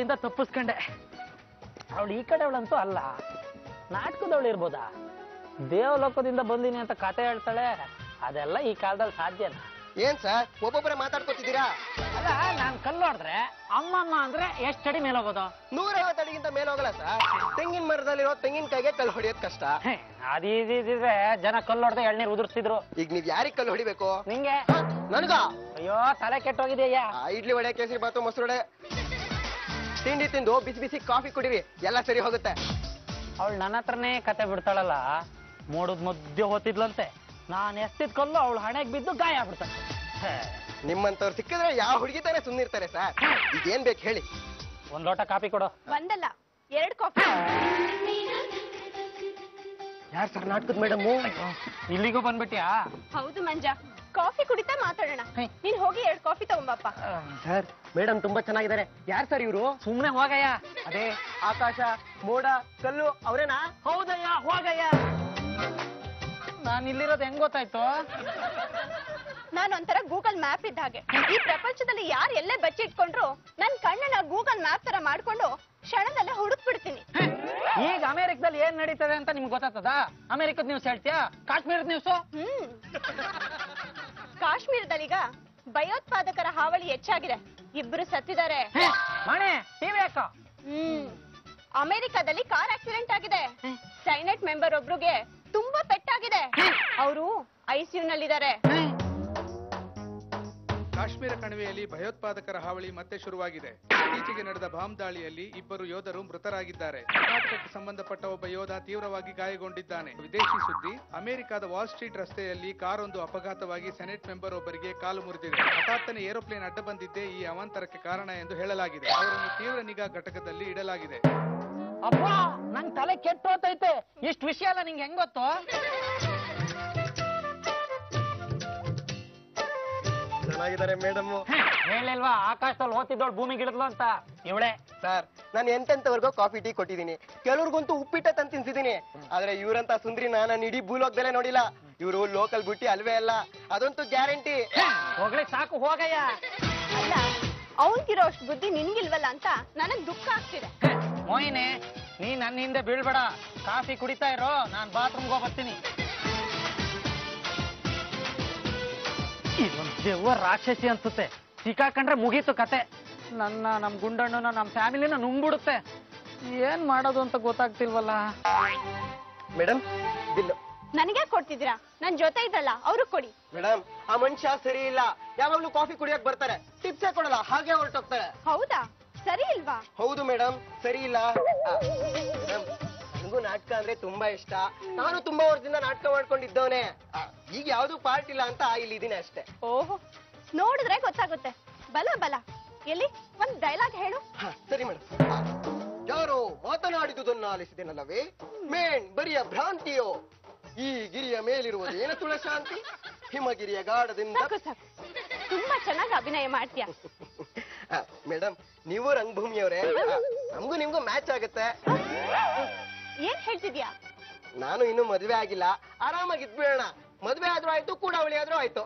ಅವಳಿಂದ ತಪ್ಪಿಸ್ಕೊಂಡೆ. ಅವಳು ಈ ಕಡೆವಳಂತೂ ಅಲ್ಲ, ನಾಟಕದವಳು ಇರ್ಬೋದಾ? ದೇವಲೋಕದಿಂದ ಬಂದಿನಿ ಅಂತ ಕತೆ ಹೇಳ್ತಾಳೆ. ಅದೆಲ್ಲ ಈ ಕಾಲದಲ್ಲಿ ಸಾಧ್ಯನಾ? ಏನ್ ಸರ್ ಒಬ್ಬೊಬ್ಬರೇ ಮಾತಾಡ್ಕೊತಿದ್ದೀರಾ? ಅಲ್ಲ, ನಾನ್ ಕಲ್ಲು ಹೊಡೆದ್ರೆ ಅಮ್ಮಮ್ಮ ಅಂದ್ರೆ ಎಷ್ಟು ಅಡಿ ಮೇಲೆ ಹೋಗೋದು? 150 ಅಡಿಗಿಂತ ಮೇಲೆ ಹೋಗಲ್ಲ ಸರ್. ತೆಂಗಿನ ಮರದಲ್ಲಿರೋ ತೆಂಗಿನಕಾಯಿಗೆ ಕಲ್ಲು ಹೊಡಿಯೋದ್ ಕಷ್ಟ. ಅದಿದ್ರೆ ಜನ ಕಲ್ಲು ಹೊಡೆದ ಎಳ್ನೀರು ಉದುರ್ಸಿದ್ರು. ಈಗ ನೀವ್ ಯಾರಿಗ್ ಕಲ್ಲು ಹೊಡಿಬೇಕು? ನಿಂಗೆ. ನನ್ಗ? ಅಯ್ಯೋ, ತಲೆ ಕೆಟ್ಟೋಗಿದೆಯಾ? ಇಡ್ಲಿ ವಡೆ, ಕೇಸರಿ ಬಾತು, ಮೊಸರು ವಡೆ ತಿಂಡಿ ತಿಂದು ಬಿಸಿ ಬಿಸಿ ಕಾಫಿ ಕುಡಿರಿ, ಎಲ್ಲ ಸರಿ ಹೋಗುತ್ತೆ. ಅವಳು ನನ್ನ ಹತ್ರನೇ ಕತೆ ಬಿಡ್ತಾಳಲ್ಲ. ಮೋಡದ್ ಮಧ್ಯೆ ಹೋತಿದ್ಲಂತೆ, ನಾನ್ ಎಸ್ತಿದ್ ಕಲ್ಲು ಅವಳು ಹಣೆಗೆ ಬಿದ್ದು ಗಾಯ ಆಗ್ಬಿಡ್ತಾನೆ. ನಿಮ್ಮಂತವ್ರು ಸಿಕ್ಕಿದ್ರೆ ಯಾವ ಹುಡುಗಿತಾನೆ ಸುಮ್ನಿರ್ತಾರೆ ಸರ್. ಈಗ ಏನ್ ಬೇಕು ಹೇಳಿ? ಒಂದ್ ಲೋಟ ಕಾಫಿ ಕೊಡು. ಒಂದಲ್ಲ 2 ಕಾಫಿ. ಯಾರ್ ಸರ್ ನಾಟಕದ ಮೇಡಮ್? ಇಲ್ಲಿಗೂ ಬಂದ್ಬಿಟ್ಯಾ? ಹೌದು ಮಂಜ, ಕಾಫಿ ಕುಡಿತಾ ಮಾತಾಡೋಣ. ನೀನ್ ಹೋಗಿ 2 ಕಾಫಿ ತಗೊಂಬಪ್ಪ. ಸರ್ ಮೇಡಮ್ ತುಂಬಾ ಚೆನ್ನಾಗಿದ್ದಾರೆ. ಯಾರ್ ಸರ್ ಇವ್ರು? ಸುಮ್ನೆ ಹೋಗಯ್ಯ. ಅದೇ ಆಕಾಶ, ಮೋಡ, ಕಲ್ಲು ಅವರೇನಾ? ಹೌದಯ್ಯ, ಹೋಗಯ್ಯ. ನಾನ್ ಇಲ್ಲಿರೋದು ಹೆಂಗ್ ಗೊತ್ತಾಯ್ತು? ನಾನು ಒಂಥರ ಗೂಗಲ್ ಮ್ಯಾಪ್ ಇದ್ದ ಹಾಗೆ. ಈ ಪ್ರಪಂಚದಲ್ಲಿ ಯಾರು ಎಲ್ಲೇ ಬಚ್ಚಿಟ್ಕೊಂಡ್ರು ನನ್ ಕಣ್ಣನ್ನ ಗೂಗಲ್ ಮ್ಯಾಪ್ ತರ ಮಾಡ್ಕೊಂಡು ಕ್ಷಣದಲ್ಲೇ ಹುಡುಕ್ ಬಿಡ್ತೀನಿ. ಈಗ ಅಮೆರಿಕದಲ್ಲಿ ಏನ್ ನಡೀತದೆ ಅಂತ ನಿಮ್ಗೆ ಗೊತ್ತಾಗ್ತದ? ಅಮೆರಿಕದ ನ್ಯೂಸ್ ಹೇಳ್ತೀಯಾ? ಕಾಶ್ಮೀರದ ನ್ಯೂಸ್? ಕಾಶ್ಮೀರದಲ್ಲೀಗ ಭಯೋತ್ಪಾದಕರ ಹಾವಳಿ ಹೆಚ್ಚಾಗಿದೆ. 2 ಸತ್ತಿದ್ದಾರೆ. ಮಣೆ ಟಿವಿ ಅಕ್ಕ. ಅಮೆರಿಕದಲ್ಲಿ ಕಾರ್ ಆಕ್ಸಿಡೆಂಟ್ ಆಗಿದೆ. ಸೈನೆಟ್ ಮೆಂಬರ್ ಒಬ್ರಿಗೆ ತುಂಬಾ ಪೆಟ್ಟಾಗಿದೆ. ಅವರು ಐಸಿಯು ನಲ್ಲಿದ್ದಾರೆ. ಕಾಶ್ಮೀರ ಕಣಿವೆಯಲ್ಲಿ ಭಯೋತ್ಪಾದಕರ ಹಾವಳಿ ಮತ್ತೆ ಶುರುವಾಗಿದೆ. ಇತ್ತೀಚೆಗೆ ನಡೆದ ಬಾಂಬ್ ದಾಳಿಯಲ್ಲಿ 2 ಯೋಧರು ಮೃತರಾಗಿದ್ದಾರೆ. ಕರ್ನಾಟಕಕ್ಕೆ ಸಂಬಂಧಪಟ್ಟ ಒಬ್ಬ ಯೋಧ ತೀವ್ರವಾಗಿ ಗಾಯಗೊಂಡಿದ್ದಾನೆ. ವಿದೇಶಿ ಸುದ್ದಿ, ಅಮೆರಿಕದ ವಾಲ್ ಸ್ಟ್ರೀಟ್ ರಸ್ತೆಯಲ್ಲಿ ಕಾರೊಂದು ಅಪಘಾತವಾಗಿ ಸೆನೆಟ್ ಮೆಂಬರ್ ಒಬ್ಬರಿಗೆ ಕಾಲು ಮುರಿದಿದೆ. ಹಠಾತ್ತನೆ ಏರೋಪ್ಲೇನ್ ಅಡ್ಡ ಬಂದಿದ್ದೇ ಈ ಅವಾಂತರಕ್ಕೆ ಕಾರಣ ಎಂದು ಹೇಳಲಾಗಿದೆ. ಅವರನ್ನು ತೀವ್ರ ನಿಗಾ ಘಟಕದಲ್ಲಿ ಇಡಲಾಗಿದೆ. ಅಪ್ಪ, ನನ್ ತಲೆ ಕೆಟ್ಟೋತೈತೆ. ಇಷ್ಟು ವಿಷಯ ಎಲ್ಲ ನಿಂಗೆ ಹೆಂಗ್ ಗೊತ್ತು? ಚೆನ್ನಾಗಿದ್ದಾರೆ ಮೇಡಮ್. ಹೇಳಿಲ್ವಾ ಆಕಾಶದಲ್ಲಿ ಹೋಗ್ತಿದ್ದೋಳು ಭೂಮಿಗೆ ಇಳಿದ್ಲು ಅಂತ? ಇವಳೆ ಸರ್, ನಾನು ಎಂತೆಂತವರೆಗೂ ಕಾಫಿ ಟೀ ಕೊಟ್ಟಿದ್ದೀನಿ. ಕೆಲವ್ರಿಗಂತೂ ಉಪ್ಪಿಟ್ಟ ತಂದು ತಿನ್ಸಿದ್ದೀನಿ. ಆದ್ರೆ ಇವ್ರಂತ ಸುಂದ್ರಿ ನಾನು ಇಡೀ ಭೂಲೋಕದಲ್ಲೇ ನೋಡಿಲ್ಲ. ಇವರು ಲೋಕಲ್ ಬುಟ್ಟಿ ಅಲ್ವೇ ಅಲ್ಲ, ಅದಂತೂ ಗ್ಯಾರಂಟಿ. ಹೋಗ್ಲಿಕ್ಕೆ ಸಾಕು, ಹೋಗಯ್ಯ. ಅಲ್ಲ, ಅವನ್ಗಿರೋ ಅಷ್ಟು ಬುದ್ಧಿ ನಿನ್ಗಿಲ್ವಲ್ಲ ಅಂತ ನನಗ್ ದುಃಖ ಆಗ್ತಿದೆ. ಮೋಹಿನಿ, ನೀ ನನ್ನ ಹಿಂದೆ ಬೀಳ್ಬೇಡ. ಕಾಫಿ ಕುಡಿತಾ ಇರೋ, ನಾನ್ ಬಾತ್ರೂಮ್ಗೆ ಹೋಗ್ಬರ್ತೀನಿ. ಇದೊಂದು ದೆವ್ವ ರಾಕ್ಷಸಿ ಅನ್ಸುತ್ತೆ. ಸಿಕ್ಕಾಕೊಂಡ್ರೆ ಮುಗೀತು ಕತೆ. ನಮ್ ಗುಂಡಣ್ಣನ ನಮ್ ಫ್ಯಾಮಿಲಿನ ನುಂಗ್ಬಿಡುತ್ತೆ. ಏನ್ ಮಾಡೋದು ಅಂತ ಗೊತ್ತಾಗ್ತಿಲ್ವಲ್ಲ. ಮೇಡಮ್ ಬಿಲ್ಲು ನನಗೆ ಕೊಡ್ತಿದ್ದೀರಾ? ನನ್ ಜೊತೆ ಇದ್ರಲ್ಲ ಅವ್ರು ಕೊಡಿ. ಮೇಡಮ್, ಆ ಮನುಷ್ಯ ಸರಿ ಇಲ್ಲ. ಯಾವಾಗ್ಲೂ ಕಾಫಿ ಕುಡಿಯಕ್ ಬರ್ತಾರೆ, ಟಿಪ್ಸೇ ಕೊಡಲ್ಲ, ಹಾಗೆ ಹೊರಟೋಗ್ತಾರೆ. ಹೌದಾ? ಸರಿ ಇಲ್ವಾ? ಹೌದು ಮೇಡಮ್, ಸರಿ ಇಲ್ಲ. ನನಗೂ ನಾಟಕ ಅಂದ್ರೆ ತುಂಬಾ ಇಷ್ಟ. ನಾನು ತುಂಬಾ ವರ್ಷದಿಂದ ನಾಟಕ ಮಾಡ್ಕೊಂಡಿದ್ದವನೇ. ಈಗ ಯಾವ್ದು ಪಾರ್ಟ್ ಇಲ್ಲ ಅಂತ ಇಲ್ಲಿ ಇದೀನಿ ಅಷ್ಟೇ. ಓಹೋ, ನೋಡಿದ್ರೆ ಗೊತ್ತಾಗುತ್ತೆ. ಬಲ ಬಲ. ಎಲ್ಲಿ ಒಂದ್ ಡೈಲಾಗ್ ಹೇಳು. ಸರಿ ಮೇಡಮ್. ಯಾರೋ ಮಾತನಾಡಿದುದನ್ನ ಆಲಿಸಿದೆನಲ್ಲವೇ, ಮೇನ್ ಬರಿಯ ಭ್ರಾಂತಿಯೋ. ಈ ಗಿರಿಯ ಮೇಲಿರುವುದು ಏನು ತುಳಶಾಂತಿ, ಹಿಮಗಿರಿಯ ಗಾಢದಿಂದ. ತುಂಬಾ ಚೆನ್ನಾಗಿ ಅಭಿನಯ ಮಾಡ್ತೀಯ ಮೇಡಮ್. ನೀವು ರಂಗಭೂಮಿಯವರೇ, ನಮಗೂ ನಿಮ್ಗೂ ಮ್ಯಾಚ್ ಆಗುತ್ತೆ. ಏನ್ ಹೇಳ್ತಿದ್ಯಾ? ನಾನು ಇನ್ನು ಮದ್ವೆ ಆಗಿಲ್ಲ, ಆರಾಮಾಗಿ ಇದ್ಬಿಡೋಣ. ಮದ್ವೆ ಆದ್ರೂ ಆಯ್ತು, ಕೂಡ ಅವಳಿ ಆದ್ರೂ ಆಯ್ತು.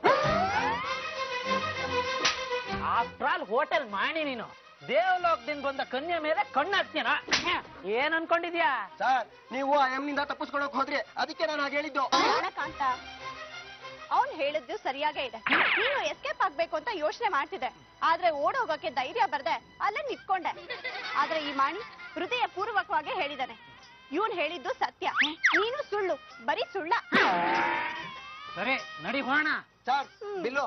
ಆಫ್ಟರ್ ಆಲ್ ಹೋಟೆಲ್ ಮಾಡಿ ನೀನು ದೇವಲೋಕದಿಂದ ಬಂದ ಕನ್ಯೆ ಮೇಲೆ ಕಣ್ಣು ಹಾಕ್ತೀನ. ಏನ್ ಅನ್ಕೊಂಡಿದ್ಯಾ? ಸರ್, ನೀವು ಆ ಎಮ್ನಿಂದ ತಪ್ಪಿಸ್ಕೊಳಕ್ ಹೋದ್ರಿ, ಅದಕ್ಕೆ ನಾನು ಹಾಗೆ ಹೇಳಿದ್ದು. ಕಾಂತ, ಅವ್ನ್ ಹೇಳಿದ್ದು ಸರಿಯಾಗೇ ಇದೆ. ನೀನು ಎಸ್ಕೇಪ್ ಆಗ್ಬೇಕು ಅಂತ ಯೋಚನೆ ಮಾಡ್ತಿದ್ದೆ, ಆದ್ರೆ ಓಡೋಗಕ್ಕೆ ಧೈರ್ಯ ಬರ್ದೆ ಅಲ್ಲೇ ನಿತ್ಕೊಂಡೆ. ಆದ್ರೆ ಈ ಮಾಣಿ ಹೃದಯ ಪೂರ್ವಕವಾಗಿ ಹೇಳಿದಾನೆ. ಇವನ್ ಹೇಳಿದ್ದು ಸತ್ಯ, ನೀನು ಸುಳ್ಳು, ಬರೀ ಸುಳ್ಳ. ಸರಿ ನಡಿ ಹೋಣ. Sir bill.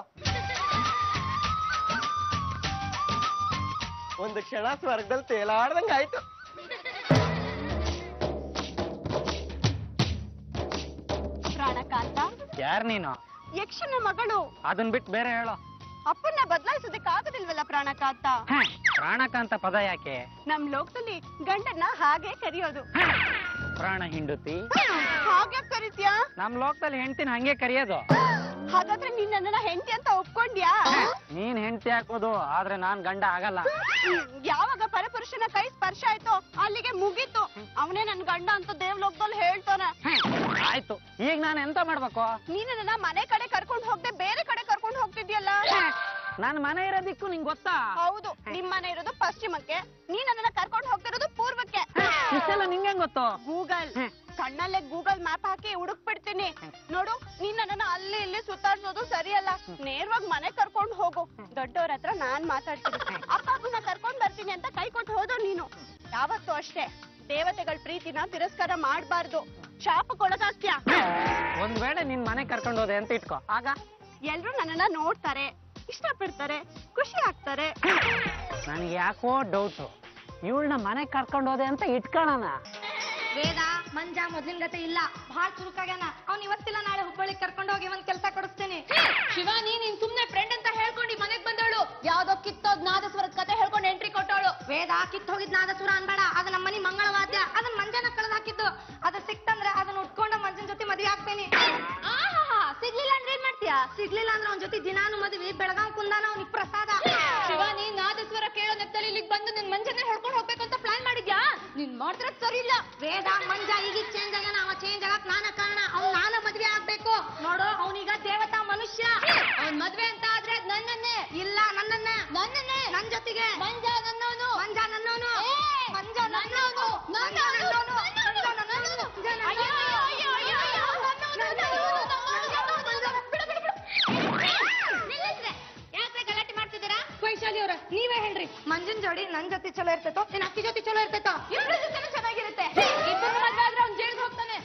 ಒಂದು ಕ್ಷಣ ಸ್ವರ್ಗದಲ್ಲಿ ತೇಲಾಡ್ದಂಗ ಆಯ್ತು. ಪ್ರಾಣಕಾಂತ. ಯಾರ್ ನೀನು? ಯಕ್ಷನ ಮಗಳು. ಅದನ್ ಬಿಟ್ಟು ಬೇರೆ ಹೇಳೋ. ಅಪ್ಪನ್ನ ಬದಲಾಯಿಸೋದಕ್ಕೆ ಆಗೋದಿಲ್ವಲ್ಲ ಪ್ರಾಣಕಾಂತ? ಪ್ರಾಣಕಾಂತ ಪದ ಯಾಕೆ? ನಮ್ ಲೋಕದಲ್ಲಿ ಗಂಡನ್ನ ಹಾಗೆ ಕರೆಯೋದು. ಪ್ರಾಣ ಹಿಂಡುತಿ. ಹಾಗೆ ಕರಿತ್ಯಾ? ನಮ್ ಲೋಕದಲ್ಲಿ ಹೆಂಡತಿನ ಹಂಗೆ ಕರೆಯೋದು. ಹಾಗಾದ್ರೆ ನೀನ್ ನನ್ನ ಹೆಂಡತಿ ಅಂತ ಒಪ್ಕೊಂಡ್ಯಾ? ನೀನ್ ಹೆಂಡತಿ ಹಾಕೋದು, ಆದ್ರೆ ನಾನ್ ಗಂಡ ಆಗಲ್ಲ. ಯಾವಾಗ ಪರಪುರುಷನ ಕೈ ಸ್ಪರ್ಶ ಆಯ್ತು ಅಲ್ಲಿಗೆ ಮುಗೀತು. ಅವನೇ ನನ್ ಗಂಡ ಅಂತ ದೇವಲೋಕದಲ್ಲಿ ಹೇಳ್ತಾನೆ. ಆಯ್ತು, ಈಗ ನಾನು ಎಂತ ಮಾಡ್ಬೇಕು? ನೀನು ನನ್ನ ಮನೆ ಕಡೆ ಕರ್ಕೊಂಡು ಹೋಗದೆ ಬೇರೆ ಕಡೆ ಕರ್ಕೊಂಡು ಹೋಗ್ತಿದ್ಯಲ್ಲ. ನಾನು ಮನೆ ಇರೋದಿಕ್ಕೂ ನಿಂಗೆ ಗೊತ್ತಾ? ಹೌದು, ನಿಮ್ ಮನೆ ಇರೋದು ಪಶ್ಚಿಮಕ್ಕೆ, ನೀನ್ ನನ್ನನ್ನ ಕರ್ಕೊಂಡು ಹೋಗ್ತಿರೋದು ಪೂರ್ವಕ್ಕೆ. ಇಷ್ಟೆಲ್ಲ ನಿಂಗೆ ಗೊತ್ತು? ಗೂಗಲ್ ಕಣ್ಣಲ್ಲೇ ಗೂಗಲ್ ಮ್ಯಾಪ್ ಹಾಕಿ ಹುಡುಕ್ಬಿಡ್ತೀನಿ. ನೋಡು, ನೀನ್ ನನ್ನನ್ನ ಅಲ್ಲಿ ಇಲ್ಲಿ ಸುತ್ತಾಡ್ಸೋದು ಸರಿಯಲ್ಲ. ನೇರವಾಗಿ ಮನೆ ಕರ್ಕೊಂಡು ಹೋಗು. ದೊಡ್ಡವ್ರ ಹತ್ರ ನಾನ್ ಮಾತಾಡ್ತೀನಿ. ಅಪ್ಪ ಅಮ್ಮನ ಕರ್ಕೊಂಡ್ ಬರ್ತೀನಿ ಅಂತ ಕೈ ಕೊಟ್ಟು ಹೋದೋ ನೀನು. ಯಾವತ್ತೂ ಅಷ್ಟೇ ದೇವತೆಗಳ ಪ್ರೀತಿನ ತಿರಸ್ಕಾರ ಮಾಡ್ಬಾರ್ದು. ಶಾಪ ಕೊಡೋದಾಗ್ತ್ಯಾ? ಒಂದ್ ವೇಳೆ ನಿನ್ ಮನೆ ಕರ್ಕೊಂಡು ಹೋದೆ ಅಂತ ಇಟ್ಕೋ, ಆಗ ಎಲ್ರು ನನ್ನನ್ನ ನೋಡ್ತಾರೆ, ಇಷ್ಟಪಡ್ತಾರೆ, ಖುಷಿ ಆಗ್ತಾರೆ. ನನಗೆ ಯಾಕೋ ಡೌಟು, ಇವಳನ್ನ ಮನೆ ಕರ್ಕೊಂಡು ಹೋದೆ ಅಂತ ಇಟ್ಕೊಳ್ಳೋಣ. ವೇದ ಮಂಜ ಮೊದ್ಲಿನ ಗತೆ ಇಲ್ಲ, ಬಹಳ ಚುರುಕಾಗ್ಯಾನ. ಅವ್ನ್ ಇವತ್ತಿಲ್ಲ ನಾಳೆ ಹುಬ್ಬಳ್ಳಿಗೆ ಕರ್ಕೊಂಡು ಹೋಗಿ ಒಂದ್ ಕೆಲಸ ಕೊಡಿಸ್ತೀನಿ. ಶಿವಾನಿ, ನೀನ್ ಸುಮ್ನೆ ಫ್ರೆಂಡ್ ಅಂತ ಹೇಳ್ಕೊಂಡು ಮನೆಗ್ ಬಂದವಳು ಯಾವ್ದೋ ಕಿತ್ತೋದ್ ನಾದಸ್ವರದ ಕತೆ ಹೇಳ್ಕೊಂಡು ಎಂಟ್ರಿ ಕೊಟ್ಟವಳು. ವೇದ ಕಿತ್ ಹೋಗಿದ್ ನಾದಸ್ವರ ಅನ್ಬೇಡ, ಅದು ನಮ್ಮ ಮನಿ ಮಂಗಳವಾದ್ಯ. ಅದನ್ನ ಮಂಜನ ಕಳೆದ್ ಹಾಕಿದ್ದು. ಅದು ಸಿಕ್ತಂದ್ರೆ ಅದನ್ನ ಉಟ್ಕೊಂಡು ಮಂಜನ್ ಜೊತೆ ಮದ್ವೆ ಆಗ್ತೇನೆ. ಸಿಗ್ಲಿಲ್ಲ ಅಂದ್ರೆ ಏನ್ ಮಾಡ್ತೀಯಾ? ಸಿಗ್ಲಿಲ್ಲ ಅಂದ್ರೆ ಅವ್ನ ಜೊತೆ ದಿನಾನು ಮದ್ವಿ, ಬೆಳಗಾವ್ ಕುಂದಾನ ಅವ್ನಿಗೆ ಪ್ರಸಾದ. ಶಿವಾನಿ, ನಾದಸ್ವರ ಕೇಳೋ ನೆತ್ತಲ್ಲಿ ಇಲ್ಲಿಗೆ ಬಂದು ನಿನ್ ಮಂಜನ ಹೇಳ್ಕೊಂಡು ಹೋಗ್ಬೇಕು ಅಂತ ಪ್ಲಾನ್ ಮಾಡಿದ್ಯಾ? ನೀನ್ ಮಾಡ್ತಿರ ಸರಿ ಇಲ್ಲ. ವೇದ ಮಂಜ ಈಗ ಚೇಂಜ್ ಆಗ್ಯಾನ, ಅವ ಚೇಂಜ್ ಆಗಕ್ ನಾನ ಕಾರಣ. ಅವ್ನ್ ನಾನ ಮದ್ವೆ ಆಗ್ಬೇಕು. ನೋಡು, ಅವನೀಗ ದೇವತಾ ಮನುಷ್ಯ. ಅವ್ನ್ ಮದ್ವೆ ಅಂತ ಆದ್ರೆ ನನ್ನನ್ನೇ ಇಲ್ಲ, ನನ್ನನ್ನೇ ನನ್ ಜೊತೆಗೆ. ಮಂಜ ನನ್ನವನು, ಮಂಜ ನನ್ನವನು, ಮಂಜ ನನ್ನವನು, ಯಾಕೆ ಗಲಾಟೆ ಮಾಡ್ತಿದ್ದೀರಾ? ವೈಶಾಲಿ ಅವ್ರ, ನೀವೇ ಹೇಳ್ರಿ. ಮಂಜನ್ ಜೋಡಿ ನನ್ ಜೊತೆ ಚಲೋ ಇರ್ತೈತೋ, ನಿನ್ ಅಕ್ಕಿ ಜೊತೆ ಚಲೋ ಇರ್ತೈತೋ? ಇಬ್ಬರ ಜೊತೆ ಚೆನ್ನಾಗಿರುತ್ತೆ. ಇಬ್ಬರು ಮದ್ವೆ ಆದ್ರೆ ಅವ್ನ್ ಜೈಲ್ಗೆ ಹೋಗ್ತಾನೆ.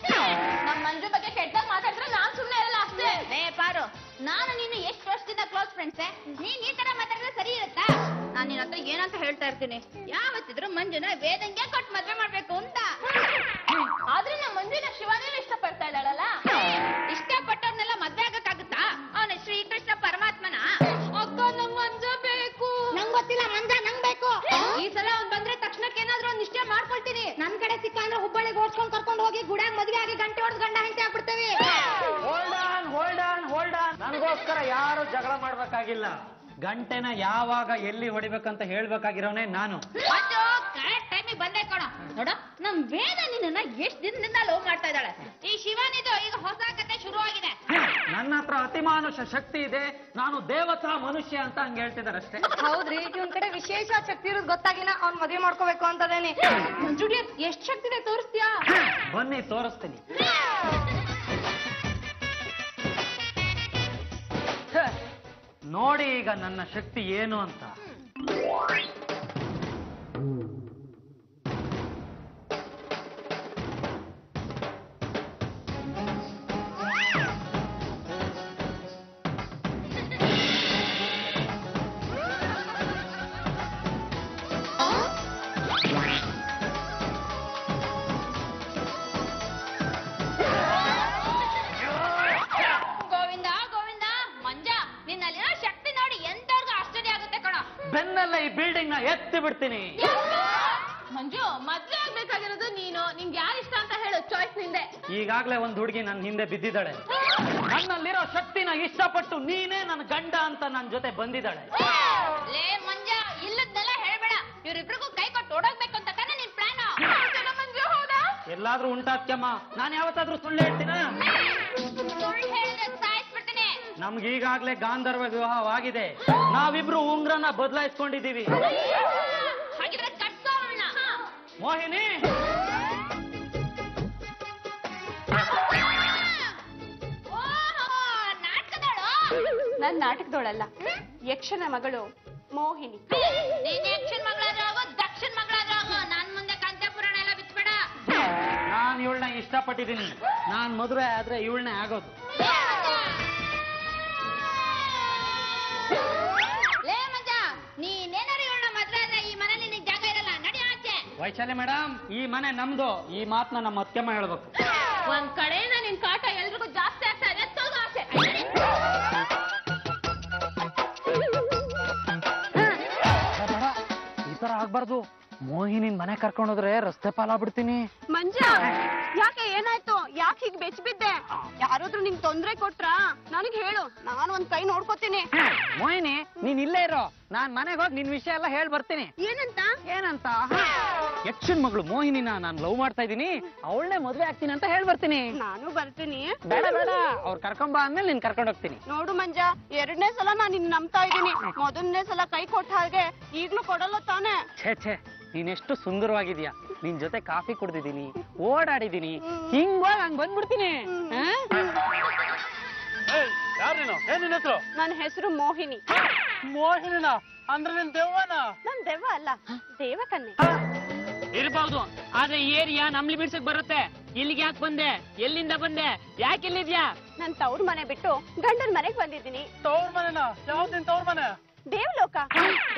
ನಮ್ ಮಂಜು ಬಗ್ಗೆ ಕೆಟ್ಟದಾಗ ಮಾತಾಡಿದ್ರೆ ನಾನ್ ಸುಮ್ನೆ ಇರಲ್ಲ ಅಷ್ಟೇ. ಪಾರು, ನಾನು ನೀನು ಎಷ್ಟು ವರ್ಷದಿಂದ ಕ್ಲೋಸ್ ಫ್ರೆಂಡ್ಸೆ. ನೀನ್ ಈ ತರ ಮಾತಾಡಿದ್ರೆ ಸರಿ ಇರುತ್ತಾ? ನಾನ್ ನಿನ್ ಹತ್ರ ಏನಂತ ಹೇಳ್ತಾ ಇರ್ತೀನಿ, ಯಾವತ್ತಿದ್ರು ಮಂಜುನ ವೇದಂಗೆ ಕೊಟ್ಟು ಮದ್ವೆ ಮಾಡ್ಬೇಕು ಅಂತ. ಆದ್ರೆ ನಮ್ ಮಂಜುನ ಶಿವಾನಿನ ಇಷ್ಟಪಡ್ತಾ ಇದ್ದಾಳಲ್ಲ. ಇಷ್ಟಪಟ್ಟವ್ರನ್ನೆಲ್ಲ ಮದ್ವೆ ಆಗಕ್ಕಾಗುತ್ತಾ? ಅವನ ಶ್ರೀಕೃಷ್ಣ ಪರಮಾತ್ಮನ. ಅಕ್ಕ, ನಂಗ್ ಮಂಜ ಬೇಕು. ನಂಗ್ ಗೊತ್ತಿಲ್ಲ, ಮಂಜ ನಂಗ್ ಬೇಕು. ಈ ಸಲ ಅವ್ನ್ ಬಂದ್ರೆ ತಕ್ಷಣಕ್ಕೆ ಏನಾದ್ರೂ ಒಂದ್ ನಿಶ್ಚಯ ಮಾಡ್ಕೊಳ್ತೀನಿ. ನನ್ ಕಡೆ ಸಿಕ್ಕ ಅಂದ್ರೆ ಹುಬ್ಬಳ್ಳಿಗೆ ಓಡ್ಸ್ಕೊಂಡ್ ಕರ್ಕೊಂಡು ಹೋಗಿ ಗುಡ್ಯಾಗ ಮದ್ವೆ ಆಗಿ ಗಂಟೆ ಹೊಡೆದ್ ಗಂಡ ಹೆಂಡತಿ ಆಗ್ಬಿಡ್ತೇವೆ. Hold on. ನನಗೋಸ್ಕರ ಯಾರು ಜಗಳ ಮಾಡ್ಬೇಕಾಗಿಲ್ಲ. ಗಂಟೆನ ಯಾವಾಗ ಎಲ್ಲಿ ಹೊಡಿಬೇಕಂತ ಹೇಳ್ಬೇಕಾಗಿರೋನೆ ನಾನು. ಕರೆಕ್ಟ್ ಟೈಮಿಗೆ ಬಂದೆ ಕಣ. ನೋಡ, ನಮ್ ವೇದ ನಿನ್ನ ಎಷ್ಟ್ ದಿನದಿಂದ ಲವ್ ಮಾಡ್ತಾ ಇದ್ದಾಳೆ. ಈ ಶಿವಾನಿದು ಈಗ ಹೊಸ ಕತೆ ಶುರು ಆಗಿದೆ. ನನ್ನ ಹತ್ರ ಅತಿಮಾನುಷ ಶಕ್ತಿ ಇದೆ, ನಾನು ದೇವತಾ ಮನುಷ್ಯ ಅಂತ ಹಂಗ ಹೇಳ್ತಿದಾರೆ ಅಷ್ಟೇ. ಹೌದ್ರಿ, ಇವನ್ ಕಡೆ ವಿಶೇಷ ಶಕ್ತಿ ಇರೋದು ಗೊತ್ತಾಗಿನ ಅವ್ನ್ ಮದ್ವೆ ಮಾಡ್ಕೋಬೇಕು ಅಂತದೇನಿ. ಮಂಜುಡಿ, ಎಷ್ಟ್ ಶಕ್ತಿ ಇದೆ ತೋರಿಸ್ತೀಯಾ? ಬನ್ನಿ ತೋರಿಸ್ತೀನಿ. ನೋಡಿ ಈಗ ನನ್ನ ಶಕ್ತಿ ಏನು ಅಂತ. ಗೋವಿಂದ ಗೋವಿಂದ, ಮಂಜ ನಿನ್ನಲ್ಲಿರೋ ಶಕ್ತಿ ನೋಡಿ ಎಂತವ್ರಿಗೂ ಆಶ್ಚರ್ಯ ಆಗುತ್ತೆ ಕಣ. ಬೆನ್ನಲ್ಲ ಈ ಬಿಲ್ಡಿಂಗ್ ನ ಎತ್ತಿ ಬಿಡ್ತೀನಿ. ಮಂಜು, ಮದ್ವೆ ಆಗ್ಬೇಕಾಗಿರೋದು ನೀನು. ನಿಂಗೆ ಯಾರು ಇಷ್ಟ ಅಂತ ಹೇಳು, ಚಾಯ್ಸ್ ನಿಂದೆ. ಈಗಾಗ್ಲೇ ಒಂದ್ ಹುಡುಗಿ ನನ್ನ ಹಿಂದೆ ಬಿದ್ದಿದ್ದಾಳೆ. ನನ್ನಲ್ಲಿರೋ ಶಕ್ತಿನ ಇಷ್ಟಪಟ್ಟು ನೀನೇ ನನ್ನ ಗಂಡ ಅಂತ ನನ್ನ ಜೊತೆ ಬಂದಿದ್ದಾಳೆ. ಲೇ ಮಂಜ, ಇಲ್ಲದ್ನೆಲ್ಲ ಹೇಳ್ಬೇಡ. ಇವ್ರಿಬ್ರಿಗೂ ಕೈ ಕೊಟ್ಟು ಓಡೋಗ್ಬೇಕು ಅಂತ ತಾನೇ ನಿನ್ ಪ್ಲಾನ್? ಮಂಜು, ಹೌದಾ? ಎಲ್ಲಾದ್ರೂ ಉಂಟಾತ್ಯಮ್ಮ, ನಾನು ಯಾವತ್ತಾದ್ರೂ ಸುಳ್ಳು ಹೇಳ್ತೀನ? ಸುಳ್ಳು ಹೇಳಿದ್ರೆ ಸಾಯಿಸ್ಬಿಡ್ತೀನಿ. ನಮ್ಗೀಗಾಗ್ಲೇ ಗಾಂಧರ್ವ ವಿವಾಹವಾಗಿದೆ. ನಾವಿಬ್ರು ಉಂಗ್ರನ ಬದಲಾಯಿಸ್ಕೊಂಡಿದೀವಿ. ಹಾಗಿದ್ರೆ ಕಟ್ಸೋ ಅವಳನ್ನ. ಮೋಹಿನಿ, ನಾಟಕದವಳು? ನಾನ್ ನಾಟಕದೋಳಲ್ಲ, ಯಕ್ಷನ ಮಗಳು ಮೋಹಿನಿ. ನೀನ್ ಯಕ್ಷನ್ ಮಗಳಾದ್ರೂ ಆಗೋ, ದಕ್ಷಿಣ ಮಗಳಾದ್ರೂ ಆಗೋ, ನಾನ್ ಮುಂದೆ ಕಂತೆ ಪುರಾಣ ಎಲ್ಲ ಬಿಚ್ಬೇಡ. ನಾನು ಇವಳನ್ನ ಇಷ್ಟಪಟ್ಟಿದ್ದೀನಿ. ನಾನ್ ಮದುವೆ ಆದ್ರೆ ಇವಳನ್ನೇ ಆಗೋದು. ಲೇ ಮಂಜ, ನೀನೇನಾರು ಇವಳನ್ನ ಮದ್ವೆ ಆದ್ರೆ ಈ ಮನೇಲಿ ನಿನ್ ಜಾಗ ಇರಲ್ಲ. ನಡಿ ಆಚೆ. ವೈಶಾಲಿ ಮೇಡಮ್, ಈ ಮನೆ ನಮ್ದು. ಈ ಮಾತನ್ನ ನಮ್ಮ ಅತ್ತೆಮ್ಮ ಹೇಳ್ಬೇಕು. ಒಂದ್ ಕಡೆಯಿಂದ ನಿನ್ ಕಾಟ ಎಲ್ರಿಗೂ ಜಾಸ್ತಿ ಆಗ್ತಾ ಇದೆ. ತೋಗ ಆಚೆ. ಈ ತರ ಆಗ್ಬಾರ್ದು. ಮೋಹಿನಿನ್ ಮನೆ ಕರ್ಕೊಂಡೋದ್ರೆ ರಸ್ತೆ ಪಾಲಾಗ್ಬಿಡ್ತೀನಿ. ಮಂಜ, ಯಾಕೆ ಏನಾಯ್ತು? ಯಾಕೆ ಹೀಗ್ ಬೆಚ್ಚಿಬಿದ್ದೆ? ಯಾರಾದ್ರೂ ನಿಂಗ್ ತೊಂದ್ರೆ ಕೊಟ್ರಾ? ನನಗ್ ಹೇಳು, ನಾನು ಒಂದ್ ಕೈ ನೋಡ್ಕೋತೀನಿ. ಮೋಹಿನಿ, ನೀನ್ ಇಲ್ಲೇ ಇರೋ. ನಾನ್ ಮನೆಗೆ ಹೋಗಿ ನಿನ್ ವಿಷಯ ಎಲ್ಲ ಹೇಳ್ ಬರ್ತೀನಿ. ಏನಂತ ಯಕ್ಷನ್ ಮಗಳು ಮೋಹಿನಿನ ನಾನ್ ಲವ್ ಮಾಡ್ತಾ ಇದೀನಿ, ಅವಳನ್ನೇ ಮದ್ವೆ ಆಗ್ತೀನಿ ಅಂತ ಹೇಳ್ ಬರ್ತೀನಿ. ನಾನು ಬರ್ತೀನಿ. ಬೇಡ ಬೇಡ, ಅವ್ರು ಕರ್ಕೊಂಬ ಅಂದ್ಮೇಲೆ ನೀನ್ ಕರ್ಕೊಂಡ್ ಹೋಗ್ತೀನಿ. ನೋಡು ಮಂಜ, 2ನೇ ಸಲ ನಾನು ನಿನ್ ನಂಬ್ತಾ ಇದ್ದೀನಿ. ಮೊದಲನೇ ಸಲ ಕೈ ಕೊಟ್ಟ ಹಾಗೆ ಈಗ್ಲೂ ಕೊಡಲ್ಲ ತಾನೆ? ಛೇ ನೀನೆಷ್ಟು ಸುಂದರವಾಗಿದ್ಯಾ. ನಿನ್ ಜೊತೆ ಕಾಫಿ ಕುಡ್ದಿದ್ದೀನಿ, ಓಡಾಡಿದೀನಿ, ಹಿಂಗೋಗ್ ಹಂಗ್ ಬಂದ್ಬಿಡ್ತೀನಿ. ಯಾರು ನೀನು? ಏನ್ ನಿನ್ನ ಹೆಸರು? ನನ್ನ ಹೆಸರು ಮೋಹಿನಿ. ಮೋಹಿನಿನ ಅಂದ್ರೆ ನಿನ್ ದೆವ್ವನ? ನನ್ ದೆವ್ವ ಅಲ್ಲ, ದೇವಕನ್ನೆ. ಇರ್ಬಹುದು, ಆದ್ರೆ ಈ ಏರಿಯಾ ನಮ್ಲಿ ಬಿಡ್ಸಕ್ ಬರುತ್ತೆ. ಇಲ್ಲಿಗೆ ಯಾಕೆ ಬಂದೆ? ಎಲ್ಲಿಂದ ಬಂದೆ? ಯಾಕೆ ಇಲ್ಲಿದ್ಯಾ? ನನ್ ತವ್ರ ಮನೆ ಬಿಟ್ಟು ಗಂಡನ್ ಮನೆಗ್ ಬಂದಿದ್ದೀನಿ. ತವ್ರ ಮನೆನಾ? ಯಾವ್ದು ನಿನ್ ತವ್ರ ಮನೆ? ದೇವ್ಲೋಕ.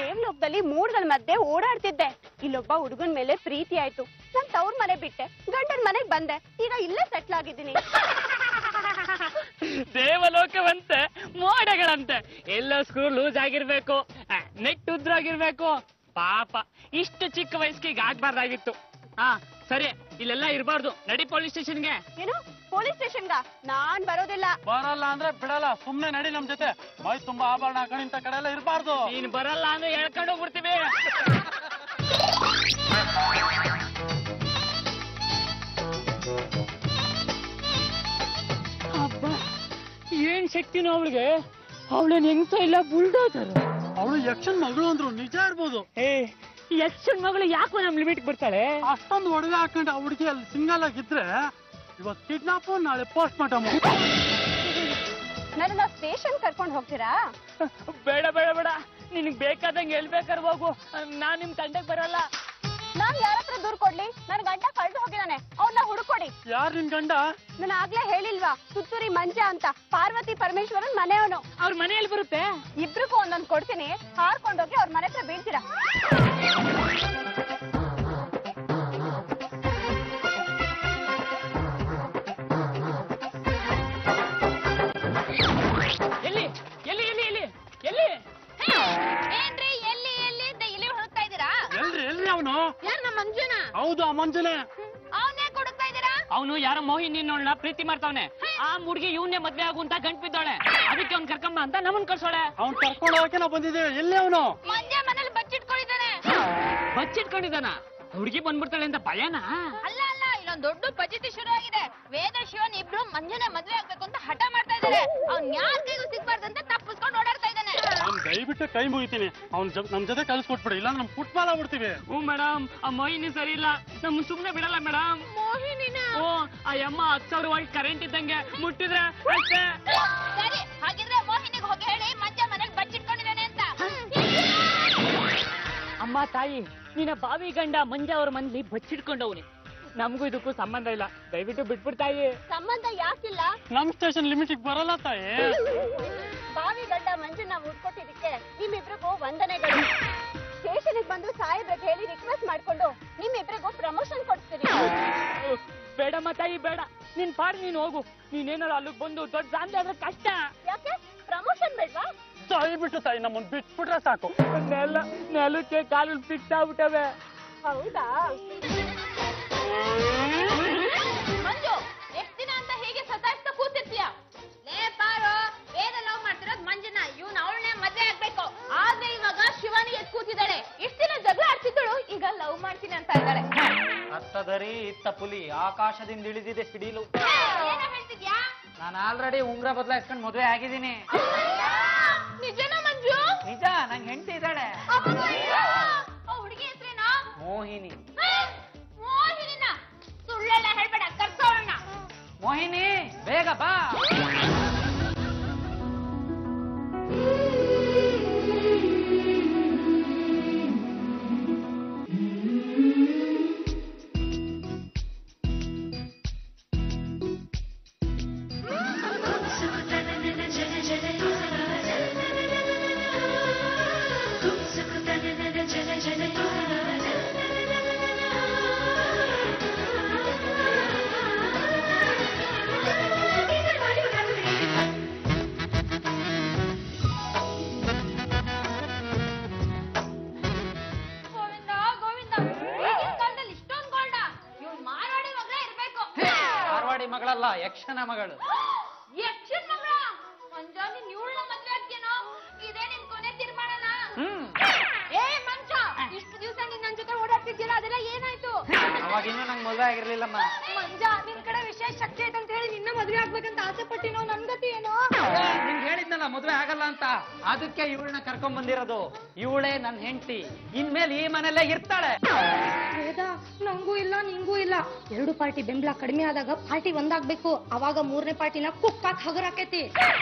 ದೇವ್ಲೋಕದಲ್ಲಿ ಮೂಡ್ಗಳ ಮಧ್ಯೆ ಓಡಾಡ್ತಿದ್ದೆ. ಇಲ್ಲೊಬ್ಬ ಹುಡುಗನ್ ಮೇಲೆ ಪ್ರೀತಿ ಆಯ್ತು. ನನ್ ತವ್ರ ಮನೆ ಬಿಟ್ಟೆ ಗಂಡನ್ ಮನೆಗ್ ಬಂದೆ. ಈಗ ಇಲ್ಲೇ ಸೆಟ್ಲ್ ಆಗಿದ್ದೀನಿ. ದೇವಲೋಕವಂತೆ ಮೋಡಗಳಂತೆ ಎಲ್ಲ ಸ್ಕ್ರೂ ಲೂಸ್ ಆಗಿರ್ಬೇಕು, ನೆಟ್ ಉದ್ರಾಗಿರ್ಬೇಕು. ಪಾಪ ಇಷ್ಟು ಚಿಕ್ಕ ವಯಸ್ಸಿಗೆ ಆಗ್ಬಾರ್ದಾಗಿತ್ತು. ಸರಿ, ಇಲ್ಲೆಲ್ಲ ಇರಬಾರ್ದು. ನಡಿ ಪೊಲೀಸ್ ಸ್ಟೇಷನ್ಗೆ. ಏನು ಪೊಲೀಸ್ ಸ್ಟೇಷನ್ಗ? ನಾನ್ ಬರೋದಿಲ್ಲ. ಬರಲ್ಲ ಅಂದ್ರೆ ಬಿಡಲ್ಲ, ಸುಮ್ನೆ ನಡಿ ನಮ್ ಜೊತೆ. ಮೈ ತುಂಬಾ ಆಭರಣ ಹಾಕೊಂಡು ಇಂತ ಕಡೆ ಎಲ್ಲ ಇರಬಾರ್ದು. ನೀನ್ ಬರಲ್ಲ ಅಂದ್ರೆ ಹೇಳ್ಕೊಂಡು ಹೋಗ್ಬಿಡ್ತೀವಿ. ಅಬ್ಬಾ, ಏನ್ ಶಕ್ತಿನೋ ಅವಳಿಗೆ. ಅವಳೇನ್ ಹೆಂಗ್ಸ ಇಲ್ಲ, ಬುಲ್ಡೋಸರ್. ಅವಳು ಯಕ್ಷನ್ ಮಗಳು ಅಂದ್ರು ನಿಜ ಇರ್ಬೋದು. ಯಕ್ಷನ್ ಮಗಳು ಯಾಕೋ ನಮ್ ಲಿಮಿಟ್ ಬರ್ತಾಳೆ? ಅಷ್ಟೊಂದು ಒಡವೆ ಹಾಕೊಂಡು ಆ ಹುಡುಗಿ ಅಲ್ಲಿ ಸಿಂಗಲ್ ಆಗಿದ್ರೆ ಇವತ್ತು ಕಿಡ್ನಾಪ್, ನಾಳೆ ಪೋಸ್ಟ್ ಮಾರ್ಟಮ್. ನನ್ನ ಸ್ಟೇಷನ್ ಕರ್ಕೊಂಡು ಹೋಗ್ತೀರಾ? ಬೇಡ ಬೇಡ ಬೇಡ, ನಿನಗ್ ಬೇಕಾದಂಗೆ ಹೇಳ್ಬೇಕಾದ್ರೆ ಹೋಗು. ನಾನ್ ನಿಮ್ ತಂಡಕ್ ಬರಲ್ಲ. ನಾನ್ ಯಾರ ಹತ್ರ ದೂರ್ ಕೊಡ್ಲಿ? ನನ್ ಗಂಡ ಕಳ್ದು ಹೋಗಿದಾನೆ, ಅವ್ನ ಹುಡುಕೊಡಿ. ಯಾರು ನಿನ್ ಗಂಡ? ನಾನು ಆಗ್ಲೇ ಹೇಳಿಲ್ವಾ, ಸುತ್ತೂರಿ ಮಂಜ ಅಂತ, ಪಾರ್ವತಿ ಪರಮೇಶ್ವರನ್ ಮನೆಯವನು. ಅವ್ರ ಮನೆಯಲ್ಲಿ ಬರುತ್ತೆ. ಇಬ್ರಿಗೂ ಒಂದೊಂದ್ ಕೊಡ್ತೀನಿ, ಹಾರ್ಕೊಂಡೋಗಿ ಅವ್ರ ಮನೆ ಹತ್ರ ಬೀಳ್ತೀರಾ. ಎಲ್ಲಿ ಎಲ್ಲಿ ಎಲ್ಲಿ ಎಲ್ಲಿ ಎಲ್ಲಿ? ಏನ್ರಿ ಎಲ್ಲಿ ಎಲ್ಲಿ ಅಂತ ಇಲ್ಲಿ ಹುಡುಕ್ತಾ ಇದ್ದೀರಾ? ಎಲ್ರಿ ಅವನು? ಯಾರು ನಮ್ಮ ಮಂಜುನ? ಹೌದು, ಆ ಮಂಜುನೆ. ಅವನ್ನೇ ಹುಡುಕ್ತಾ ಇದ್ದೀರಾ? ಅವನು ಯಾರೋ ಮೋಹಿನಿ ನೋಡ್ನ ಪ್ರೀತಿ ಮಾಡ್ತಾವನೆ. ಆ ಹುಡ್ಗಿ ಇವನ್ನೇ ಮದ್ವೆ ಆಗು ಅಂತ ಗಂಟ್ ಬಿದ್ದೋಳೆ. ಅದಕ್ಕೆ ಅವ್ನ್ ಕರ್ಕೊಂಬ ಅಂತ ನಮ್ಮನ್ ಕಳ್ಸೋಳೆ. ಅವ್ನ್ ಕರ್ಕೊಂಡು ಹೋಗಕ್ಕೆ ನಾವು ಬಂದಿದ್ದೇವೆ. ಎಲ್ಲಿ ಅವನು? ಮಂಜ ಮನೇಲಿ ಬಚ್ಚಿಟ್ಕೊಂಡಿದ್ದಾನೆ. ಬಚ್ಚಿಟ್ಕೊಂಡಿದ್ದಾನ? ಹುಡ್ಗಿ ಬಂದ್ಬಿಡ್ತಾಳೆ ಅಂತ ಭಯನಾ? ಅಲ್ಲ ಅಲ್ಲ, ಇಲ್ಲೊಂದ್ ದೊಡ್ಡ ಪಜಿತಿ ಶುರು ಆಗಿದೆ. ವೇದ ಶಿವನ್ ಇಬ್ರು ಮಂಜನ ಮದ್ವೆ ಆಗ್ಬೇಕು ಅಂತ ಹಠ ಮಾಡ್ತಾ ಇದ್ದಾರೆ. ಅವ್ನ್ ಯಾರ ಕೈಗೂ ಸಿಗ್ಬಾರ್ದಂತ ತಪ್ಪಿಸ್ಕೊಂಡು ಓಡಾಡ್ತಾ ಇದ್ದಾನೆ. ಅವ್ನ್ ದಯವಿಟ್ಟು ಕೈ ಮುಗಿತೀನಿ. ಅವ್ನ್ ನಮ್ ಜೊತೆ ಕಳ್ಸಿಕೊಟ್ಬಿಡಿ, ಇಲ್ಲ ನಮ್ ಫುಟ್ಬಾಲ್ ಆಗ್ಬಿಡ್ತೀವಿ. ಹ್ಞೂ ಮೇಡಮ್, ಆ ಮೋಹಿನಿ ಸರಿ ಇಲ್ಲ, ನಮ್ ಸುಮ್ನೆ ಬಿಡಲ್ಲ ಮೇಡಮ್. ಮೋಹಿನಿನ? ಓ, ಆ ಅಮ್ಮ 10,000 ವೋಲ್ಟ್ ಕರೆಂಟ್ ಇದ್ದಂಗೆ ಮುಟ್ಟಿದ್ರೆ ಅಷ್ಟೇ. ಸರಿ, ಹಾಗಿದ್ರೆ ಮೋಹಿನಿಗೆ ಹೋಗಿ ಹೇಳಿ ಮಂಜ ಮನೇಲಿ ಬಚ್ಚಿಟ್ಕೊಂಡಿದ್ದಾನೆ ಅಂತ. ಅಮ್ಮ ತಾಯಿ, ನಿನ್ನ ಬಾವಿ ಗಂಡ ಮಂಜ ಅವ್ರ ಮನೇಲಿ ಬಚ್ಚಿಟ್ಕೊಂಡವ್ನಿ. ನಮಗೂ ಇದಕ್ಕೂ ಸಂಬಂಧ ಇಲ್ಲ, ದಯವಿಟ್ಟು ಬಿಟ್ಬಿಡ್ತಾಯಿ. ಸಂಬಂಧ ಯಾಕಿಲ್ಲ? ನಮ್ ಸ್ಟೇಷನ್ ಲಿಮಿಟಿಗೆ ಬರಲ್ಲ ತಾಯಿ. ಬಾವಿ ಗಂಡ ಮಂಜನ್ನ ಹುಡ್ಕೊಟ್ಟಿದ್ದಕ್ಕೆ ನಿಮ್ಮಿಬ್ರಿಗೂ ವಂದನೆಗಳು. ಸ್ಟೇಷನ್ಗೆ ಬಂದು ಸಾಯ್ಬೇಕು ಹೇಳಿ ರಿಕ್ವೆಸ್ಟ್ ಮಾಡ್ಕೊಂಡು ನಿಮ್ಮಿಬ್ರಿಗೂ ಪ್ರಮೋಷನ್ ಕೊಡ್ತೀನಿ. ಬೇಡಮ್ಮ ತಾಯಿ ಬೇಡ, ನಿನ್ ಪಾಡ್ ನೀನ್ ಹೋಗು. ನೀನೇನಾರು ಅಲ್ಲಿಗೆ ಬಂದು ದೊಡ್ಡ ಜಾಂಬಿ ಆದ್ರೆ ಕಷ್ಟ. ಯಾಕೆ ಪ್ರಮೋಷನ್ ಬೇಡ್ವಾ? ದಯವಿಟ್ಟು ತಾಯಿ ನಮ್ಮನ್ ಬಿಟ್ಬಿಟ್ರೆ ಸಾಕು. ನೆಲಕ್ಕೆ ಕಾಲು ಫಿಕ್ಸ್ ಆಗ್ಬಿಟ್ಟವೆ. ಹೌದಾ? ಮಂಜು, ಎಷ್ಟ್ ದಿನ ಅಂತ ಹೀಗೆ ಸತಾಯಿಸ್ತಾ ಕೂತಿರ್ತೀಯ? ಲೇ ಪಾರು, ವೇದ ಲವ್ ಮಾಡ್ತಿರೋದ್ ಮಂಜುನ, ಇವ್ನ ಅವಳನ್ನೇ ಮದ್ವೆ ಆಗ್ಬೇಕು. ಆದ್ರೆ ಇವಾಗ ಶಿವಾನಿ ಎತ್ ಕೂತಿದ್ದಾಳೆ. ಇಷ್ಟ್ ದಿನ ಜಗಳ ಆಡ್ತಿದ್ದಳು, ಈಗ ಲವ್ ಮಾಡ್ತೀನಿ ಅಂತ ಇದ್ದಾಳೆ. ಅತ್ತದರಿ ಇತ್ತ ಪುಲಿ, ಆಕಾಶದಿಂದ ಇಳಿದಿದೆ ಸಿಡಿಲು. ಏನೋ ಹೇಳ್ತಿದ್ಯಾ? ನಾನು ಆಲ್ರೆಡಿ ಉಂಗ್ರ ಬದಲಾಯಿಸ್ಕೊಂಡು ಮದುವೆ ಆಗಿದ್ದೀನಿ. ನಿಜನಾ ಮಂಜು? ನಿಜ, ನಂಗೆ ಹೆಂಡತಿ ಇದ್ದಾಳೆ. ಆ ಹುಡುಗಿ ಹೆಸರೇನಾ? ಮೋಹಿನಿ. ಮೋಹಿನಿನ? ಸುಳ್ಳೆಲ್ಲ ಹೇಳ್ಬೇಡ, ಕರ್ಸೋಣ. ಮೋಹಿನಿ, ಬೇಗ ಬಾ. ಗೋವಿಂದ ಗೋವಿಂದ, ಈಗಿನ ಕಾಲದಲ್ಲಿ ಇಷ್ಟೊಂದು ಗೋಲ್ಡ? ಇವ್ಳು ಮಾರಾಡಿ ಮಗಳೇ ಇರ್ಬೇಕು. ಮಾರ್ವಾಡಿ ಮಗಳಲ್ಲ, ಯಕ್ಷನ ಮಗಳು. ಯಕ್ಷನ್ ಮಗಳ? ಮಂಜ, ನೀನ್ ಇವಳನ್ನ ಮದ್ವೆ ಆಗ್ತೀನೋ? ಇದೇ ನಿನ್ ಕೊನೆ ತೀರ್ಮಾನನಾ? ಅವಾಗ ಇನ್ನೂ ನಂಗೆ ಮದುವೆ ಆಗಿರ್ಲಿಲ್ಲಮ್ಮ. ಮಂಜಾ ನಿನ್ ಕಡೆ ವಿಶೇಷ ಶಕ್ತಿ ಐತೆ ಅಂತ ಹೇಳಿ ನಿನ್ನ ಮದ್ವೆ ಆಗ್ಬೇಕಂತ ಆಸೆ ಪಟ್ಟಿನೋ, ನನ್ ಗತಿ ಏನೋ? ನಿಂಗೆ ಹೇಳಿದ್ನಲ್ಲ ಮದುವೆ ಆಗಲ್ಲ ಅಂತ, ಅದಕ್ಕೆ ಇವಳನ್ನ ಕರ್ಕೊಂಡ್ ಬಂದಿರೋದು. ಇವಳೇ ನನ್ನ ಹೆಂಡತಿ, ಇನ್ಮೇಲೆ ಈ ಮನೆಯಲ್ಲೇ ಇರ್ತಾಳೆ. ವೇದ, ನಂಗೂ ಇಲ್ಲ ನಿಂಗೂ ಇಲ್ಲ. 2 ಪಾರ್ಟಿ ಬೆಂಬಲ ಕಡಿಮೆ ಆದಾಗ ಪಾರ್ಟಿ ಒಂದಾಗ್ಬೇಕು. ಅವಾಗ 3ನೇ ಪಾರ್ಟಿನ ಕುಕ್ಕಾಕ್ ಹಗರಾಕೈತಿ.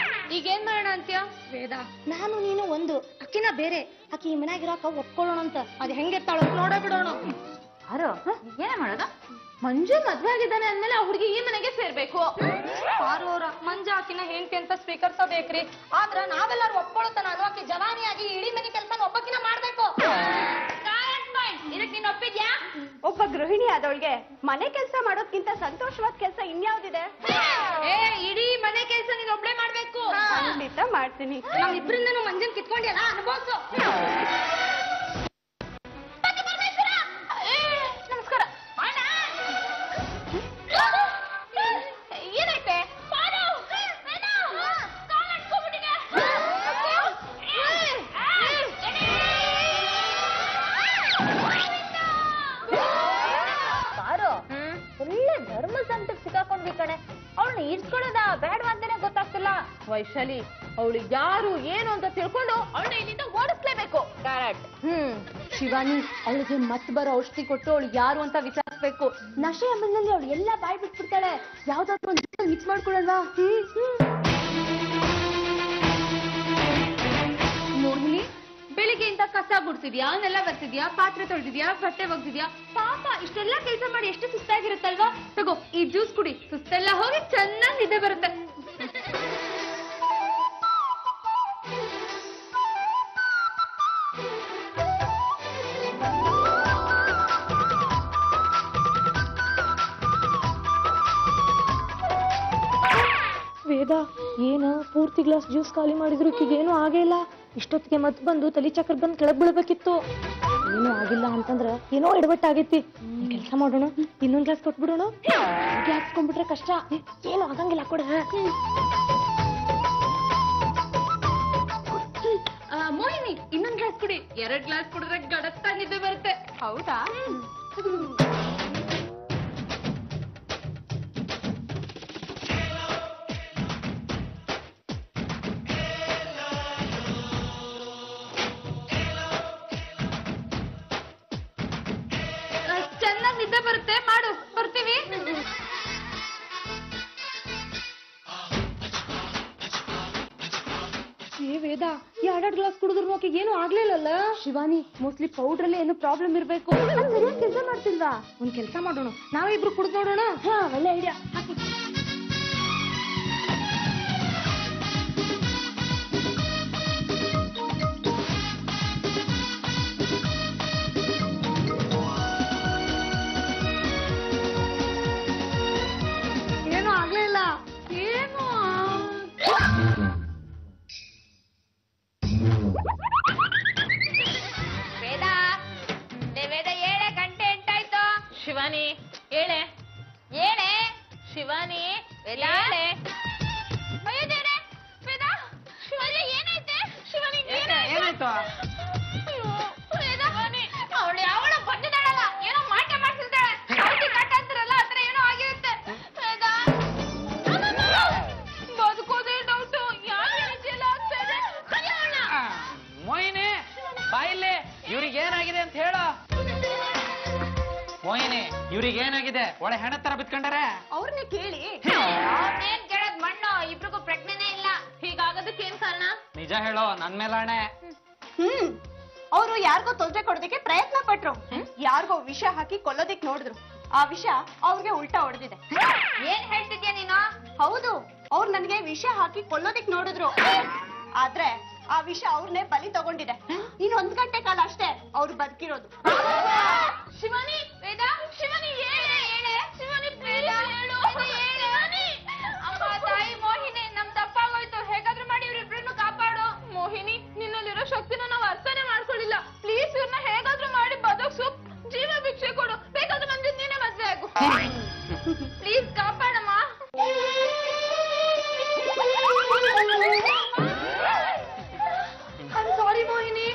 ಈಗೇನ್ ಮಾಡೋಣ ಅಂತ್ಯ? ವೇದ, ನಾನು ನೀನು ಒಂದು, ಅಕ್ಕಿನ ಬೇರೆ. ಅಕ್ಕಿ ಈ ಮನ್ಯಾಗಿರಾಕ ಒಪ್ಕೊಳ್ಳೋಣ ಅಂತ. ಅದ್ ಹೆಂಗಿರ್ತಾಳ ನೋಡ ಬಿಡೋಣ. ಯಾರು ಏನೇ ಮಾಡೋದ? ಮಂಜು ಮದ್ವೆ ಆಗಿದ್ದಾನೆ ಅಂದ್ಮೇಲೆ ಆ ಹುಡುಗಿ ಈ ಮನೆಗೆ ಸೇರ್ಬೇಕು. ಪಾರೋರ ಮಂಜು ಆಕಿನ ಹೆಂಡತಿ ಅಂತ ಸ್ವೀಕರಿಸಬೇಕ್ರಿ. ಆದ್ರ ನಾವೆಲ್ಲರೂ ಒಪ್ಕೊಳ್ಳುತ್ತ ನಾನು ಆಕಿ ಜವಾನಿಯಾಗಿ ಇಡೀ ಮನೆ ಕೆಲಸ ಒಬ್ಬಕಿನ ಮಾಡ್ಬೇಕು. ಇದಕ್ಕೆ ನೀನ್ ಒಪ್ಪಿದ್ಯಾ? ಒಬ್ಬ ಗೃಹಿಣಿ ಆದವಳಿಗೆ ಮನೆ ಕೆಲಸ ಮಾಡೋದ್ಕಿಂತ ಸಂತೋಷವಾದ ಕೆಲಸ ಇನ್ಯಾವ್ದಿದೆ? ಇಡೀ ಮನೆ ಕೆಲಸ ನೀನ್ ಒಬ್ಳೆ ಮಾಡ್ಬೇಕು. ಖಂಡಿತ ಮಾಡ್ತೀನಿ. ನಮ್ಮಿಬ್ರಿಂದನೂ ಮಂಜನ್ ಕಿತ್ಕೊಂಡ್ಯಲ್ಲ, ಅನುಭವಿಸು. ನಮಸ್ಕಾರ. ಏನೈತೆ? ಒಳ್ಳೆ ಧರ್ಮ ಸಂತಕ್ಕೆ ಸಿಕ್ಕಾಕೊಂಡ್ವಿ ಕಣೆ. ಅವಳನ್ನ ಇಡ್ಸ್ಕೊಳ್ಳೋದ ಬೇಡವಂತಾನೆ ಗೊತ್ತಾಗ್ತಿಲ್ಲ. ವೈಶಾಲಿ, ಅವಳು ಯಾರು ಏನು ಅಂತ ತಿಳ್ಕೊಂಡು ಅವಳನ್ನ ಇಲ್ಲಿಂದ ಓಡಿಸ್ಲೇಬೇಕು. ಕರೆಕ್ಟ್. ಶಿವಾನಿ, ಅವಳಿಗೆ ಮತ್ ಬರೋ ಔಷಧಿ ಕೊಟ್ಟು ಅವಳು ಯಾರು ಅಂತ ವಿಚಾರಿಸ್ಬೇಕು. ನಶೆ ಅಮ್ಮನಲ್ಲಿ ಅವಳು ಎಲ್ಲ ಬಾಯ್ ಬಿಟ್ಬಿಡ್ತಾಳೆ. ಯಾವ್ದಾದ್ರು ಒಂದು ಮಿಕ್ಸ್ ಮಾಡ್ಕೊಳಲ್ವಾ? ಮೋಹಿನಿ, ಬೆಳಿಗ್ಗೆಯಿಂದ ಕಸ ಗುಡ್ಸಿದ್ಯಾ, ನೆಲ ಬರ್ತಿದ್ಯಾ, ಪಾತ್ರೆ ತೊಳೆದಿದ್ಯಾ, ಬಟ್ಟೆ ಒಗ್ದಿದ್ಯಾ. ಪಾಪ ಇಷ್ಟೆಲ್ಲಾ ಕೆಲಸ ಮಾಡಿ ಎಷ್ಟು ಸುಸ್ತಾಗಿರುತ್ತಲ್ವಾ? ತಗೋ ಈ ಜ್ಯೂಸ್ ಕುಡಿ, ಸುಸ್ತೆಲ್ಲ ಹೋಗಿ ಚೆನ್ನಾಗಿ ನಿದ್ದೆ ಬರುತ್ತೆ. ವೇದ, ಏನ ಪೂರ್ತಿ ಗ್ಲಾಸ್ ಜ್ಯೂಸ್ ಖಾಲಿ ಮಾಡಿದ್ರು ಈಗೇನು ಆಗೇ ಇಲ್ಲ. ಇಷ್ಟೊತ್ತಿಗೆ ಮತ್ ಬಂದು ತಲಿ ಚಕ್ರ ಬಂದು ಕೆಳಗ್ ಬೀಳ್ಬೇಕಿತ್ತು. ಏನೂ ಆಗಿಲ್ಲ ಅಂತಂದ್ರ ಏನೋ ಎಡವಟ್ಟಾಗೈತಿ. ಕೆಲಸ ಮಾಡೋಣ, ಇನ್ನೊಂದ್ ಗ್ಲಾಸ್ ಕೊಟ್ಬಿಡೋಣ. ಗ್ಲಾಸ್ ಕೊಂಡ್ಬಿಟ್ರೆ ಕಷ್ಟ. ಏನು ಆಗಂಗಿಲ್ಲ ಕೊಡ. ಮೋಹಿನಿ, ಇನ್ನೊಂದ್ ಗ್ಲಾಸ್ ಕುಡಿ. 2 ಗ್ಲಾಸ್ ಕುಡಿದ್ರೆ ಗಡತ್ತ ನಿದ್ದೆ ಬರುತ್ತೆ. ಹೌದಾ? ಚೆನ್ನಾಗಿ ನಿದ್ದೆ ಬರುತ್ತೆ, ಮಾಡು. ಬರ್ತೀವಿ. ಏ ವೇದ, 2 ಗ್ಲಾಸ್ ಕುಡಿದ್ರು ಆಕೆಗೆ ಏನು ಆಗ್ಲಿಲ್ಲಲ್ಲ? ಶಿವಾನಿ, ಮೋಸ್ಟ್ಲಿ ಪೌಡರ್ ಅಲ್ಲಿ ಏನು ಪ್ರಾಬ್ಲಮ್ ಇರ್ಬೇಕು. ಸರಿಯಾಗಿ ಕೆಲಸ ಮಾಡ್ತಿಲ್ವಾ? ಒಂದ್ ಕೆಲಸ ಮಾಡೋಣ, ನಾವೇ ಇಬ್ರು ಕುಡಿದ್ ನೋಡೋಣ. ಒಳ್ಳೆ ಐಡಿಯಾ. ಏನು ಆಗ್ಲಿಲ್ಲ. ಏನು ವೇದ, ವೇದ, 7 ಗಂಟೆ 8 ಆಯ್ತು. ಶಿವಾನಿ ಹೇಳೆ, ಹೇಳೆ ಶಿವಾನಿ, ವೇದ ಹೇಳೆ. ಅಯ್ಯೋ ದೇವ್ರೆ, ವೇದ, ಶಿವಾನಿ ಏನೈತೆ? ಶಿವಾನಿ ಏನಾಯ್ತು? ಅವಳು ಯಾವಳ ಬಂದಿದ್ದಾಳಲ್ಲ, ಏನೋ ಮಾಟ ಮಾಡ್ತಿದ್ದಾಳೆ. ಕಾಟ ಅಂತಾರಲ್ಲ, ಆತರ ಏನೋ ಆಗಿರುತ್ತೆ. ವೇದ, ಬದುಕೋದೇ ಡೌಟು. ಯಾಕೆ ಆಗ್ತಾ ಇದೆ? ಮೋಹಿನಿ, ಬಾಯಿಲೆ, ಇವ್ರಿಗೆ ಏನಾಗಿದೆ ಅಂತ ಹೇಳ. ಮೋಹಿನಿ, ಇವ್ರಿಗೆ ಏನಾಗಿದೆ? ಒಳ್ಳೆ ಹೆಣ ತರ ಬಿತ್ಕೊಂಡಾರೆ. ಅವ್ರನ್ನೇ ಕೇಳಿ. ಅವ್ನೇನ್ ಕೇಳದ್ ಮಣ್ಣು, ಇಬ್ರಿಗೂ ಪ್ರಜ್ಞೆನೇ ಇಲ್ಲ. ಹೀಗಾಗೋದಕ್ಕೆ ಏನ್ ಕಾರಣ? ನಿಜ ಹೇಳೋ, ನನ್ ಮೇಲಾಣೆ. ಅವರು ಯಾರಿಗೋ ತೊಂದರೆ ಕೊಡೋದಕ್ಕೆ ಪ್ರಯತ್ನ ಪಟ್ರು. ಯಾರಿಗೋ ವಿಷ ಹಾಕಿ ಕೊಲ್ಲೋದಿಕ್ ನೋಡಿದ್ರು. ಆ ವಿಷ ಅವ್ರಿಗೆ ಉಲ್ಟಾ ಹೊಡೆದಿದೆ. ಏನ್ ಹೇಳ್ತಿದ್ಯಾ ನೀನು? ಹೌದು, ಅವ್ರು ನನಗೆ ವಿಷ ಹಾಕಿ ಕೊಲ್ಲೋದಿಕ್ ನೋಡಿದ್ರು. ಆದ್ರೆ ಆ ವಿಷ ಅವ್ರನ್ನೇ ಬಲಿ ತಗೊಂಡಿದೆ. ಇನ್ 1 ಗಂಟೆ ಕಾಲ ಅಷ್ಟೇ ಅವ್ರು ಬದುಕಿರೋದು. ಶಿವಾನಿ, ವೇದ, ಶಿವಾನಿ ಹೇಳೆ, ಹೇಳೆ ಶಿವಾನಿ, ಪ್ಲೀಸ್ ಹೇಳು. ಅಮ್ಮ, ತಾಯಿ ಮೋಹಿನಿ, ನಮ್ ತಪ್ಪಾಗೋಯ್ತು. ಹೇಗಾದ್ರೂ ಮಾಡಿ ಇವ್ರಿಬ್ರನ್ನು ಕಾಪಾಡು. ಮೋಹಿನಿ, ನಿನ್ನಲ್ಲಿರೋ ಶಕ್ತಿನ ನಾವು ಅರ್ಥನೇ ಮಾಡ್ಕೊಳ್ಳಿಲ್ಲ. ಪ್ಲೀಸ್ ಇವ್ರನ್ನ ಹೇಗಾದ್ರೂ ಮಾಡಿ ಬದುಕ್ಸು. ಜೀವ ಭಿಕ್ಷೆ ಕೊಡು. ಬೇಕಾದ್ರೂ ನನ್ ಜೊತೆ ನೀನೇ ಮದ್ವೆ ಆಗು. ಪ್ಲೀಸ್ ಕಾಪಾಡಮ್ಮ. ಸಾರಿ ಮೋಹಿನಿ.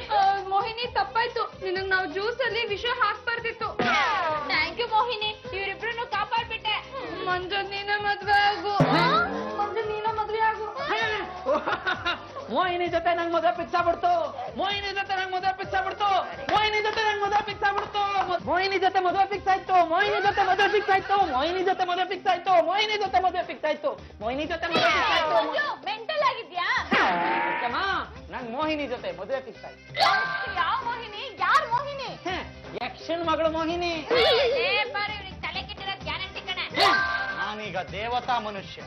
ಮೋಹಿನಿ, ತಪ್ಪಾಯ್ತು. ನಿನಗ್ ನಾವು ಜ್ಯೂಸ್ ಅಲ್ಲಿ ವಿಷ ಹಾಕ್ಬಾರ್ದಿತ್ತು. Thank you Mohini. ಮಂಜು ನೀನೇ ಮದ್ವೆ ಆಗು. ಮಂಜು ನೀನೇ ಮದ್ವೆ ಆಗು. ಮೋಹಿನಿ ಜೊತೆ ನಂಗೆ ಮದುವೆ ಫಿಕ್ಸ್ ಆಗ್ಬಿಡ್ತು. ಮೋಹಿನಿ ಜೊತೆ ನಂಗೆ ಮದುವೆ ಫಿಕ್ಸ್ ಆಗ್ಬಿಡ್ತು. ಮೋಹಿನಿ ಜೊತೆ ನಂಗೆ ಮದುವೆ ಫಿಕ್ಸ್ ಆಗ್ಬಿಡ್ತು. ಮೋಹಿನಿ ಜೊತೆ ಮದುವೆ ಫಿಕ್ಸ್ ಆಯ್ತು. ಮೋಹಿನಿ ಜೊತೆ ಮದುವೆ ಫಿಕ್ಸ್ ಆಯ್ತು. ಮೋಹಿನಿ ಜೊತೆ ಮದುವೆ ಫಿಕ್ಸ್ ಆಯ್ತು. ಮೋಹಿನಿ ಜೊತೆ ಮದುವೆ ಫಿಕ್ಸ್ ಆಯ್ತು. ಮೋಹಿನಿ ಜೊತೆ ಮದುವೆ ಫಿಕ್ಸ್ ಆಯ್ತು. ಮಂಜು ಮೆಂಟಲ್ ಆಗಿದ್ಯಾ? ನಂಗೆ ಮೋಹಿನಿ ಜೊತೆ ಮದುವೆ ಫಿಕ್ಸ್ ಆಯ್ತು. ಯಾವ ಮೋಹಿನಿ? ಯಾರ್ ಮೋಹಿನಿ? ಯಕ್ಷನ್ ಮಗಳು ಮೋಹಿನಿ. ಬಾರಿ ಇವ್ರಿಗೆ ತಲೆ ಕೆಟ್ಟಿರೋದ್ ಗ್ಯಾರಂಟಿ ಕಣೆ. ನಾನೀಗ ದೇವತಾ ಮನುಷ್ಯ.